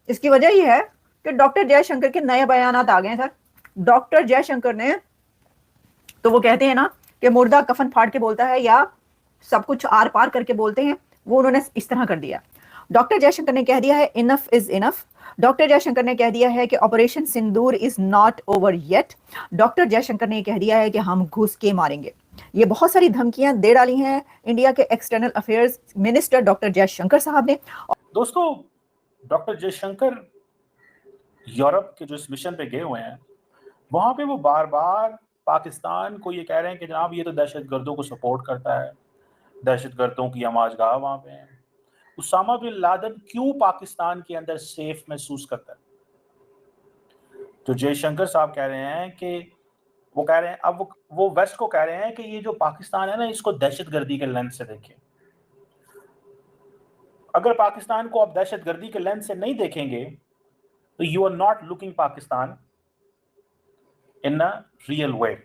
इसकी वजह यह है कि डॉक्टर जयशंकर के नए बयानात आ गए हैं सर। डॉक्टर जयशंकर ने, तो वो कहते हैं ना कि मुर्दा कफन फाड़ के बोलता है या सब कुछ आर पार करके बोलते हैं, वो उन्होंने इस तरह कर दिया। डॉक्टर जयशंकर ने कह दिया है enough is enough. Doctor Jaishankar ने कह दिया है कि operation Sindoor is not over yet. Doctor Jaishankar ने कह दिया है कि हम घुस के मारेंगे। ये बहुत सारी धमकियां दे डाली हैं इंडिया के external affairs minister doctor Jaishankar साहब ने। दोस्तों, डॉक्टर जयशंकर यूरोप के जो इस मिशन पे गए हुए हैं, वहां पे वो बार बार पाकिस्तान को ये कह रहे हैं कि जनाब ये तो दहशतगर्दों को सपोर्ट करता है, दहशतगर्दों की आमाजगाह वहां पे है। उसामा बिन लादेन क्यों पाकिस्तान के अंदर सेफ महसूस करता है? तो जयशंकर साहब कह रहे हैं कि वो कह रहे हैं, अब वो वेस्ट को कह रहे हैं कि ये जो पाकिस्तान है ना, इसको दहशतगर्दी के लेंस से देखें। अगर पाकिस्तान को आप दहशतगर्दी के लेंस से नहीं देखेंगे तो you are not looking Pakistan in a real way.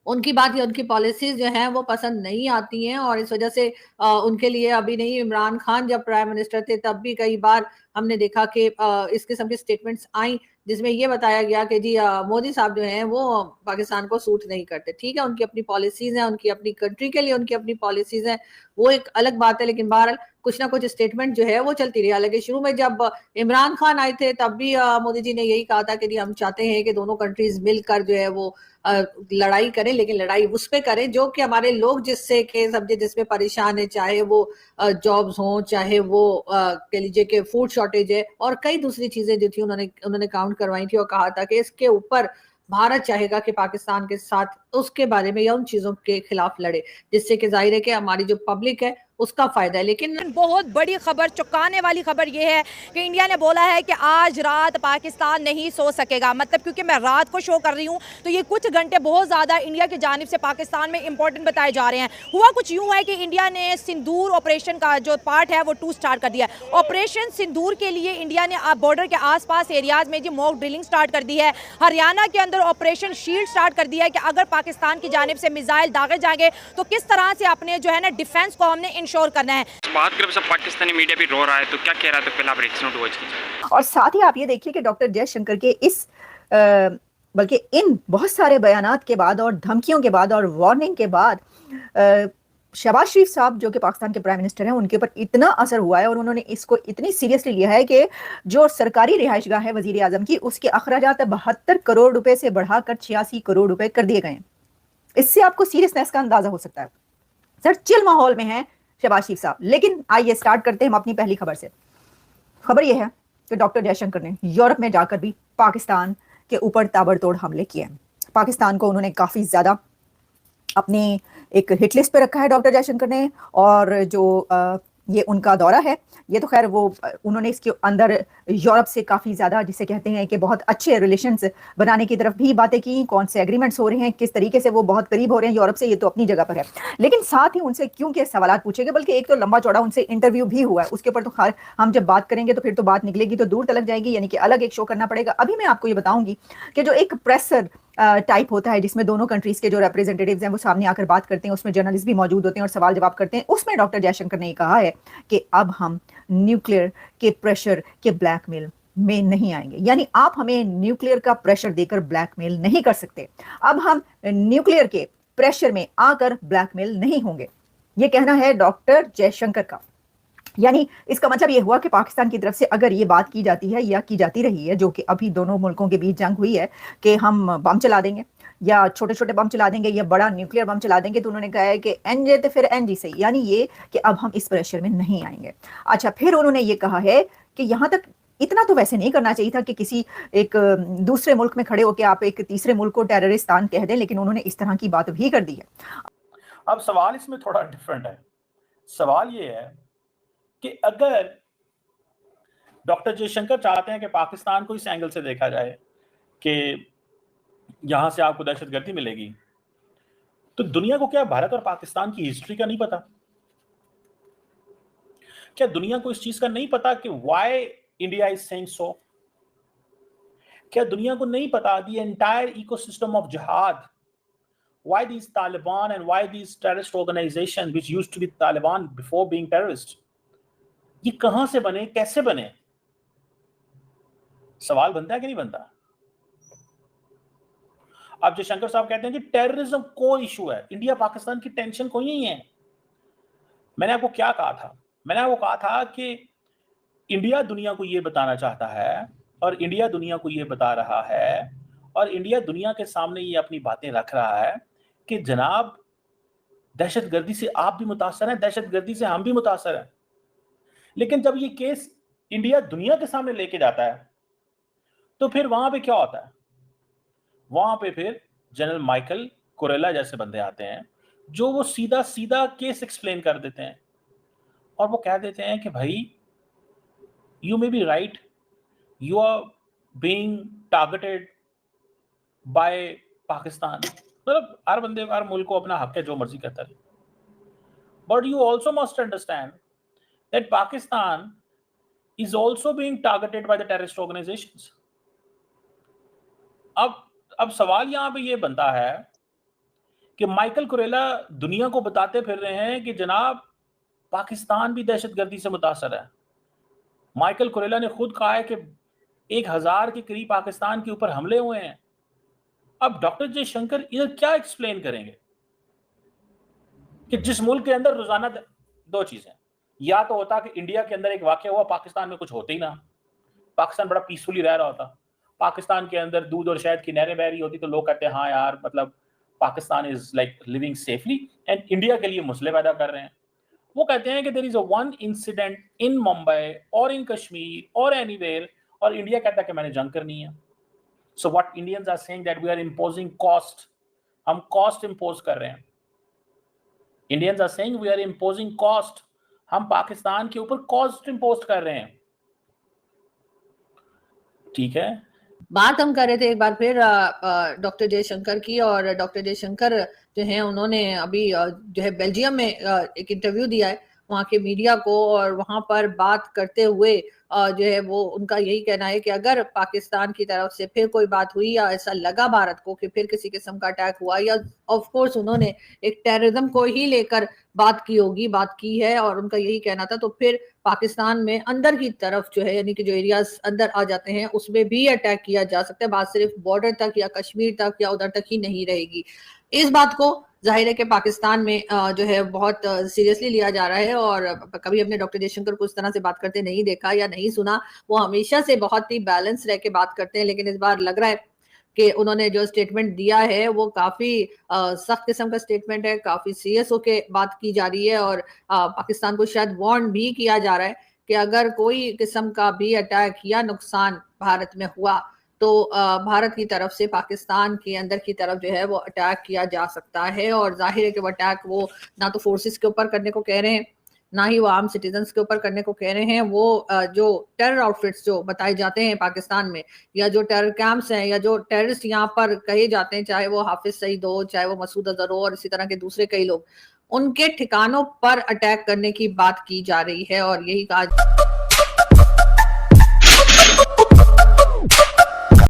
उनकी बात या उनकी पॉलिसीज जो हैं वो पसंद नहीं आती हैं, और इस वजह से उनके लिए अभी नहीं, इमरान खान जब प्राइम मिनिस्टर थे तब भी कई बार हमने देखा कि इस किस्म की स्टेटमेंट्स आई जिसमें ये बताया गया कि जी मोदी साहब जो हैं वो पाकिस्तान को सूट नहीं करते। ठीक है, उनकी अपनी पॉलिसीज हैं, उनकी अपनी कंट्री के लिए उनकी अपनी पॉलिसीज हैं, वो एक अलग बात है, लेकिन बहरहाल कुछ ना कुछ स्टेटमेंट जो है वो चलती रही। हालांकि शुरू में जब इमरान खान आए थे तब भी मोदी जी ने यही कहा था कि जी हम चाहते हैं कि दोनों कंट्रीज मिलकर जो है वो लड़ाई करें, लेकिन लड़ाई उस पे करें जो कि हमारे लोग जिससे के समझे जिसमें परेशान है, चाहे वो जॉब्स हों, चाहे वो कह लीजिए कि फूड शॉर्टेज है, और कई दूसरी चीजें जो थी उन्होंने काउंट करवाई थी और कहा था कि इसके ऊपर भारत चाहेगा कि पाकिस्तान के साथ उसके बारे में या उन चीजों के खिलाफ लड़े, जिससे कि जाहिर है कि हमारी जो पब्लिक है उसका फायदा है। लेकिन बहुत बड़ी खबर, चौंकाने वाली खबर यह है कि इंडिया ने बोला है कि आज रात पाकिस्तान नहीं सो सकेगा। मतलब क्योंकि मैं रात को शो कर रही हूं तो ये कुछ घंटे बहुत ज़्यादा इंडिया की जानिब से पाकिस्तान में इंपॉर्टेंट बताए जा रहे हैं। हुआ कुछ यूं है कि इंडिया ने सिंदूर ऑपरेशन का जो पार्ट है वो 2 स्टार्ट कर दिया है। ऑपरेशन सिंदूर के लिए इंडिया ने बॉर्डर के आसपास एरियाज में जी मॉक ड्रिलिंग स्टार्ट कर दी है। हरियाणा के अंदर ऑपरेशन शील्ड स्टार्ट कर दिया है कि अगर पाकिस्तान की जानिब से मिसाइल दागे जाएंगे तो किस तरह से अपने जो है ना डिफेंस को हमने इंश्योर करना है। बात करें सब पाकिस्तानी मीडिया भी रो रहा है, तो क्या कह रहा है? तो पहला आप रिएक्शन वॉच कीजिए। और साथ ही आप ये देखिए कि डॉक्टर जयशंकर के इस बल्कि इन बहुत सारे बयानात के बाद और धमकियों के बाद और वार्निंग के बाद शहबाज शरीफ साहब जो कि पाकिस्तान के प्राइम मिनिस्टर हैं उनके ऊपर इतना असर हुआ है और उन्होंने इसको इतनी सीरियसली लिया है कि जो सरकारी रिहाइशगाह है वजीर आजम की, उसके अखराजात 72 करोड़ रुपए से बढ़ाकर 86 करोड़ रुपए कर दिए गए हैं। इससे आपको सीरियसनेस का अंदाजा हो सकता है। सर चिल माहौल में है शहबाज शरीफ साहब। लेकिन आइए स्टार्ट करते हैं हम अपनी पहली खबर से। खबर यह है कि डॉक्टर जयशंकर ने यूरोप में जाकर भी पाकिस्तान के ऊपर ताबड़तोड़ हमले किए हैं। पाकिस्तान को उन्होंने काफी ज्यादा अपनी एक हिट लिस्ट पे रखा है डॉक्टर जयशंकर ने। और जो ये उनका दौरा है, ये तो खैर वो उन्होंने इसके अंदर यूरोप से काफ़ी ज़्यादा जिसे कहते हैं कि बहुत अच्छे रिलेशंस बनाने की तरफ भी बातें की। कौन से एग्रीमेंट्स हो रहे हैं, किस तरीके से वो बहुत करीब हो रहे हैं यूरोप से, ये तो अपनी जगह पर है। लेकिन साथ ही उनसे क्योंकि सवाल पूछे गए, बल्कि एक तो लंबा चौड़ा उनसे इंटरव्यू भी हुआ है, उसके ऊपर तो खैर हम जब बात करेंगे तो फिर तो बात निकलेगी तो दूर तलक जाएगी, यानी कि अलग एक शो करना पड़ेगा। अभी मैं आपको ये बताऊंगी कि जो एक प्रेसर टाइप होता है जिसमें दोनों कंट्रीज के जो रिप्रेजेंटेटिव्स हैं वो सामने आकर बात करते हैं, उसमें जर्नलिस्ट भी मौजूद होते हैं और सवाल जवाब करते हैं। उसमें डॉक्टर जयशंकर ने कहा है कि अब हम न्यूक्लियर के प्रेशर के ब्लैकमेल में नहीं आएंगे, यानी आप हमें न्यूक्लियर का प्रेशर देकर ब्लैकमेल नहीं कर सकते। अब हम न्यूक्लियर के प्रेशर में आकर ब्लैकमेल नहीं होंगे, ये कहना है डॉक्टर जयशंकर का। यानी इसका मतलब ये हुआ कि पाकिस्तान की तरफ से अगर ये बात की जाती है या की जाती रही है, जो कि अभी दोनों मुल्कों के बीच जंग हुई है कि हम बम चला देंगे या छोटे छोटे बम चला देंगे या बड़ा न्यूक्लियर बम चला देंगे, तो उन्होंने कहा है कि एनजे तो फिर एनजी से, यानी ये कि अब हम इस प्रेशर में नहीं आएंगे। अच्छा, फिर उन्होंने ये कहा है कि यहाँ तक इतना तो वैसे नहीं करना चाहिए था कि किसी एक दूसरे मुल्क में खड़े होकर आप एक तीसरे मुल्क को टेररिस्तान कह दें, लेकिन उन्होंने इस तरह की बात भी कर दी है। अब सवाल इसमें थोड़ा डिफरेंट है। सवाल ये है कि अगर डॉक्टर जयशंकर चाहते हैं कि पाकिस्तान को इस एंगल से देखा जाए कि यहां से आपको दहशतगर्दी मिलेगी, तो दुनिया को क्या भारत और पाकिस्तान की हिस्ट्री का नहीं पता? क्या दुनिया को इस चीज का नहीं पता कि why India is saying so? क्या दुनिया को नहीं पता द एंटायर इकोसिस्टम ऑफ जिहाद, why these Taliban and why these terrorist organizations which used to be Taliban before being terrorist, ये कहां से बने, कैसे बने? सवाल बनता है कि नहीं बनता? अब जयशंकर साहब कहते हैं कि टेररिज्म को इशू है, इंडिया पाकिस्तान की टेंशन कोई नहीं है। मैंने आपको क्या कहा था? मैंने आपको कहा था कि इंडिया दुनिया को यह बताना चाहता है, और इंडिया दुनिया को यह बता रहा है, और इंडिया दुनिया के सामने ये अपनी बातें रख रहा है कि जनाब दहशतगर्दी से आप भी मुतासर हैं, दहशतगर्दी से हम भी मुतासर हैं। लेकिन जब ये केस इंडिया दुनिया के सामने लेके जाता है तो फिर वहां पे क्या होता है? वहां पे फिर जनरल माइकल कुरेला जैसे बंदे आते हैं जो वो सीधा सीधा केस एक्सप्लेन कर देते हैं, और वो कह देते हैं कि भाई you may be right, you are being targeted by Pakistan. मतलब हर बंदे हर मुल्क को अपना हक है, जो मर्जी करता है, but you also must understand that Pakistan is also being targeted by the terrorist organizations. अब सवाल यहां पे ये बनता है कि माइकल कुरेला दुनिया को बताते फिर रहे हैं कि जनाब पाकिस्तान भी दहशतगर्दी से मुतासर है। माइकल कुरेला ने खुद कहा है कि 1000 के करीब पाकिस्तान के ऊपर हमले हुए हैं। अब डॉक्टर जयशंकर इधर क्या एक्सप्लेन करेंगे कि जिस मुल्क के अंदर रोजाना दो चीजें, या तो होता कि इंडिया के अंदर एक वाकया हुआ, पाकिस्तान में कुछ होते ही ना, पाकिस्तान बड़ा पीसफुली रह रहा होता, पाकिस्तान के अंदर दूध और शहद की नहरें बह रही होती, तो लोग कहते हैं हाँ यार मतलब Pakistan is like living safely, and India के लिए मसले पैदा कर रहे हैं। वो कहते हैं कि there is a one incident in Mumbai और इन कश्मीर और एनीवेयर, और इंडिया कहता है कि मैंने जंग करनी है। So what Indians are saying that we are imposing cost, हम कॉस्ट इंपोज कर रहे हैं। Indians are saying we are imposing cost, हम पाकिस्तान के ऊपर कॉस्ट इंपोज कर रहे हैं। ठीक है, बात हम कर रहे थे एक बार फिर डॉक्टर जयशंकर की, और डॉक्टर जयशंकर जो है उन्होंने अभी जो है बेल्जियम में एक इंटरव्यू दिया है वहाँ के मीडिया को, और वहां पर बात करते हुए जो है वो उनका यही कहना है कि अगर पाकिस्तान की तरफ से फिर कोई बात हुई या ऐसा लगा भारत को कि फिर किसी किस्म का अटैक हुआ, या ऑफ कोर्स उन्होंने एक टेररिज्म को ही लेकर बात की है, और उनका यही कहना था, तो फिर पाकिस्तान में अंदर की तरफ जो है यानी कि जो एरियाज अंदर आ जाते हैं उसमें भी अटैक किया जा सकता है। बात सिर्फ बॉर्डर तक या कश्मीर तक या उधर तक ही नहीं रहेगी। इस बात को जाहिर है कि पाकिस्तान में जो है बहुत सीरियसली लिया जा रहा है, और कभी हमने डॉक्टर जयशंकर को इस तरह से बात करते नहीं देखा या नहीं सुना। वो हमेशा से बहुत ही बैलेंस रह के बात करते हैं, लेकिन इस बार लग रहा है कि उन्होंने जो स्टेटमेंट दिया है वो काफी सख्त किस्म का स्टेटमेंट है, काफी सीरियस होके बात की जा रही है, और पाकिस्तान को शायद वार्न भी किया जा रहा है कि अगर कोई किस्म का भी अटैक या नुकसान भारत में हुआ तो भारत की तरफ से पाकिस्तान के अंदर की तरफ जो है वो अटैक किया जा सकता है। और जाहिर है कि वो अटैक वो ना तो फोर्सेस के ऊपर करने को कह रहे हैं, ना ही वो आम सिटीजन्स के ऊपर करने को कह रहे हैं। वो जो टेरर आउटफिट्स जो बताए जाते हैं पाकिस्तान में, या जो टेरर कैंप्स हैं, या जो टेररिस्ट यहाँ पर कहे जाते हैं, चाहे वो हाफिज सईद हो, चाहे वो मसूद अजहर हो, और इसी तरह के दूसरे कई लोग, उनके ठिकानों पर अटैक करने की बात की जा रही है। और यही कहा